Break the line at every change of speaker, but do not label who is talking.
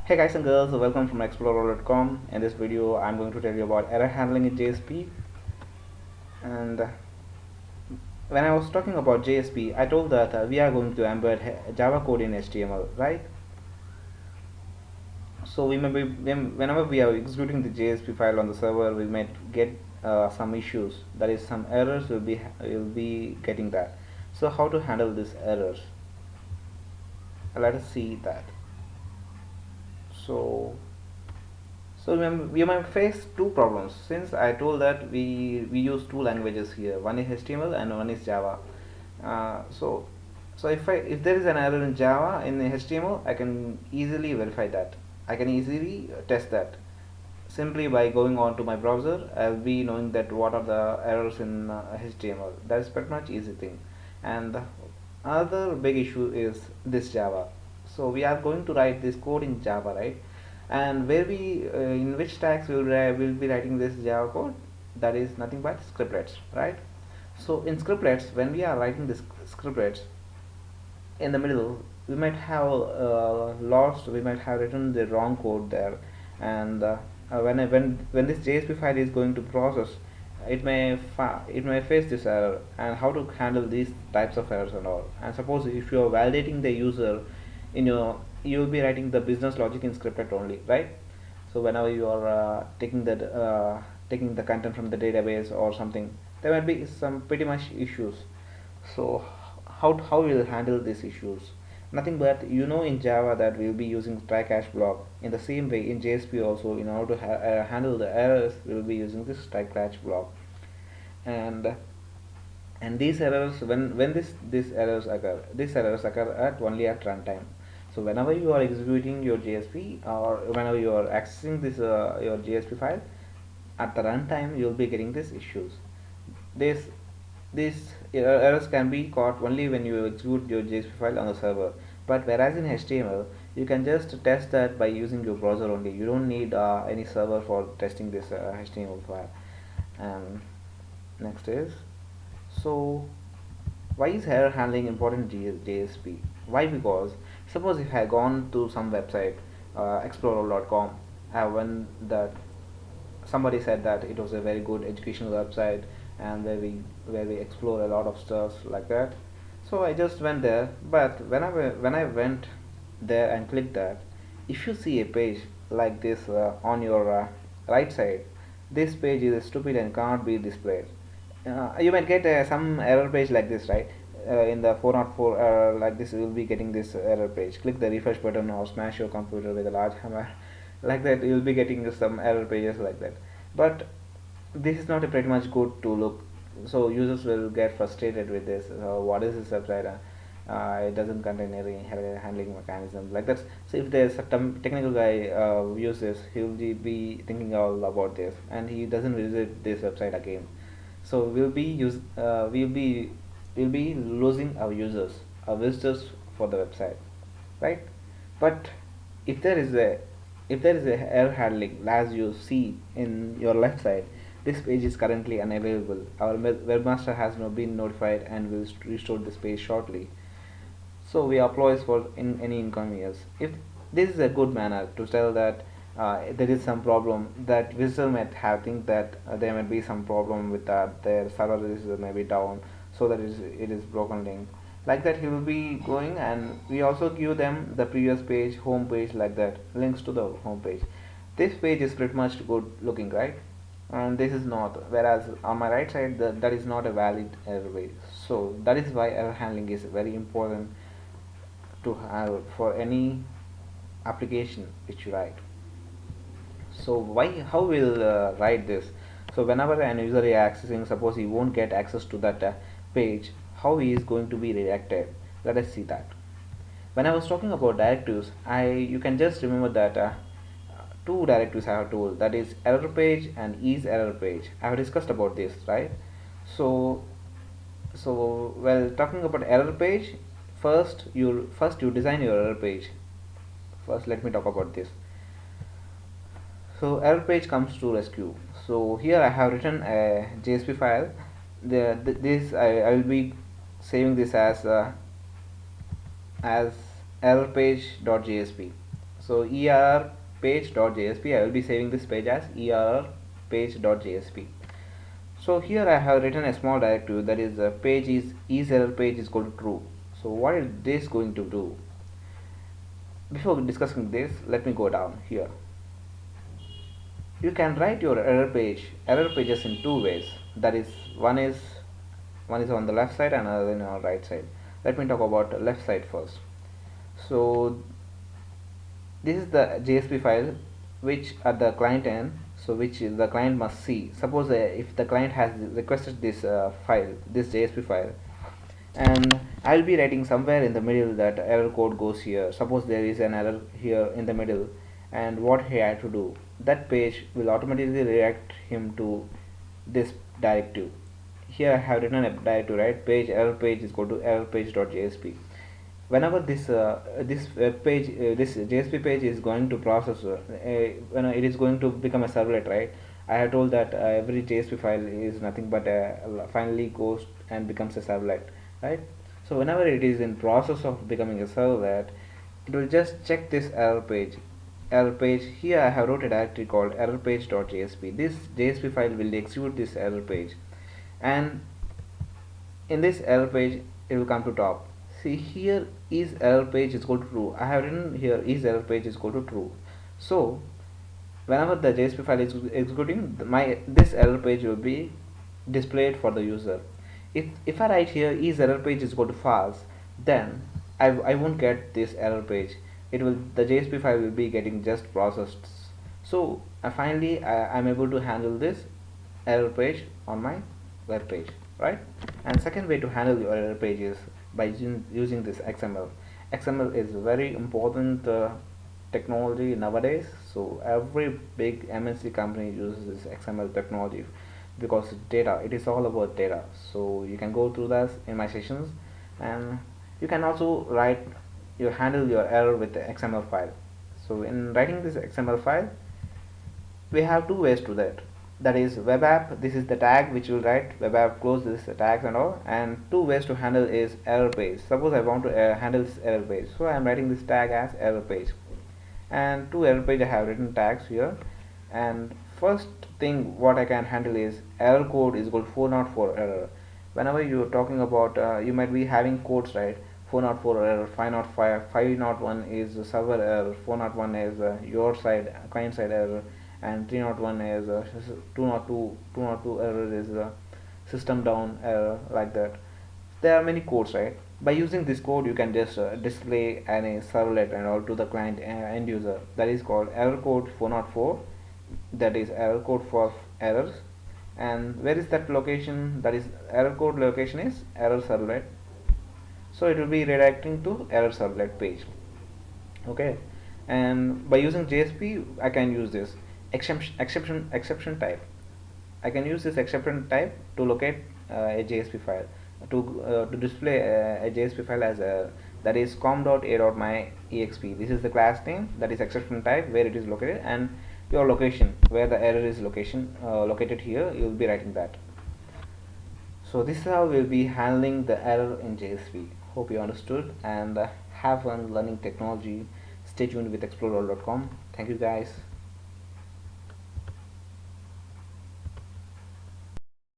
Hey guys and girls, welcome from explorer.com. In this video I'm going to tell you about error handling in JSP. And when I was talking about JSP, I told that we are going to embed Java code in HTML, right? So we may be, whenever we are executing the JSP file on the server, we might get some issues, that is some errors will be getting that. So how to handle these errors? Let us see that. So we might face two problems, since I told that we use two languages here. One is HTML and one is Java. So if there is an error in Java in HTML, I can easily verify that. I can easily test that. Simply by going on to my browser, I'll be knowing that what are the errors in HTML. That is pretty much easy thing. And the other big issue is this Java. So we are going to write this code in Java, right? And where we in which tags will be writing this Java code? That is nothing but scriptlets, right? So in scriptlets, when we are writing this scriptlets, in the middle we might have lost, we might have written the wrong code there. And when this JSP file is going to process, it may face this error. And how to handle these types of errors and all. And suppose if you are validating the user in your, you will be writing the business logic in scriptlet only, right? So whenever you are taking the content from the database or something, there might be some pretty much issues. So how we'll handle these issues? Nothing but, in Java that we'll be using try catch block. In the same way in JSP also, in order to handle the errors, we'll be using this try catch block. And these errors, when these errors occur at only at runtime. So whenever you are executing your JSP, or whenever you are accessing this your JSP file at the runtime, you will be getting these issues. this these errors can be caught only when you execute your JSP file on the server. But whereas in HTML, you can just test that by using your browser only. You don't need any server for testing this HTML file. And next is, so why is error handling important in JSP? Why? Because suppose if I had gone to some website, explorer.com, when that somebody said that it was a very good educational website, and where we explore a lot of stuff like that. So I just went there. But when I went there and clicked that, if you see a page like this on your right side, this page is stupid and cannot be displayed. You might get some error page like this, right? In the 404 error like this, you will be getting this error page. Click the refresh button or smash your computer with a large hammer. Like that, you will be getting some error pages like that. But this is not a pretty much good to look. So users will get frustrated with this. What is this website? It doesn't contain any error handling mechanism like that. So if there's a technical guy uses, he will be thinking all about this, and he doesn't visit this website again. So we'll be losing our users, our visitors for the website, right? But if there is a error handling, as you see in your left side, this page is currently unavailable. Our webmaster has not been notified and will restore this page shortly. So we apologize for any inconvenience. If this is a good manner to tell that there is some problem, that visitor might have think that there might be some problem with that their server is maybe down, so that it is broken link. Like that, he will be going, and we also give them the previous page, home page, like that, links to the home page. This page is pretty much good looking, right? And this is not. Whereas on my right side, that is not a valid error page. So that is why error handling is very important to have for any application which you write. So how will write this? So whenever an user is accessing, suppose he won't get access to that page, how he is going to be redirected? Let us see that. When I was talking about directives, you can just remember that two directives I have told, that is error page and is error page. I have discussed about this, right? So well, talking about error page, first you design your error page. First, let me talk about this. So error page comes to rescue. So here I have written a JSP file. This I will be saving this as error page.jsp. So err page.jsp, I will be saving this page as err page.jsp. So here I have written a small directive, that is page is error page is equal to true. So what is this going to do? Before discussing this, let me go down here. You can write your error pages in two ways. That is, one is on the left side and another on the right side. Let me talk about the left side first. So this is the JSP file which at the client end, so which the client must see. Suppose if the client has requested this file, this JSP file, and I'll be writing somewhere in the middle that error code goes here. Suppose there is an error here in the middle, and what he had to do, that page will automatically redirect him to this directive. Here I have written a directive, right? Page error page is equal to error page.jsp. Whenever this web page, this JSP page is going to process, when it is going to become a servlet, right? I have told that every JSP file is nothing but finally goes and becomes a servlet, right? So whenever it is in process of becoming a servlet, it will just check this error page. Here I have wrote a directory called error page.jsp. This JSP file will execute this error page, and in this error page it will come to top. See, here is error page is equal to true. I have written here is error page is equal to true. So whenever the JSP file is executing, this error page will be displayed for the user. If I write here is error page is equal to false, then I won't get this error page. The JSP file will be getting just processed. So finally I'm able to handle this error page on my web page, right? And second way to handle your error page is by using this XML. XML is very important technology nowadays. So every big MNC company uses this XML technology because data, it is all about data. So you can go through this in my sessions, and you can also handle your error with the XML file. So in writing this XML file, we have two ways to that. That is web app, this is the tag which will write web app close this tags and all, and two ways to handle is error page. Suppose I want to handle this error page, so I am writing this tag as error page, and to error page I have written tags here. And first thing what I can handle is error code is equal to 404 error. Whenever you are talking about you might be having codes, right? 404 error, 505, 501 is server error, 401 is your side client side error, and 301 is 202 error is system down error, like that. There are many codes, right? By using this code you can just display any servlet and all to the client end user. That is called error code 404. That is error code for errors. And where is that location? That is error code location is error servlet, so it will be redirecting to error servlet page. Okay, and by using JSP I can use this exception type. I can use this exception type to locate a JSP file, to display a JSP file as that is com.a.myexp. This is the class name, that is exception type, where it is located, and your location where the error is located here, you will be writing that. So this is how we'll be handling the error in JSP. Hope you understood, and have fun learning technology. Stay tuned with explore.com. Thank you guys.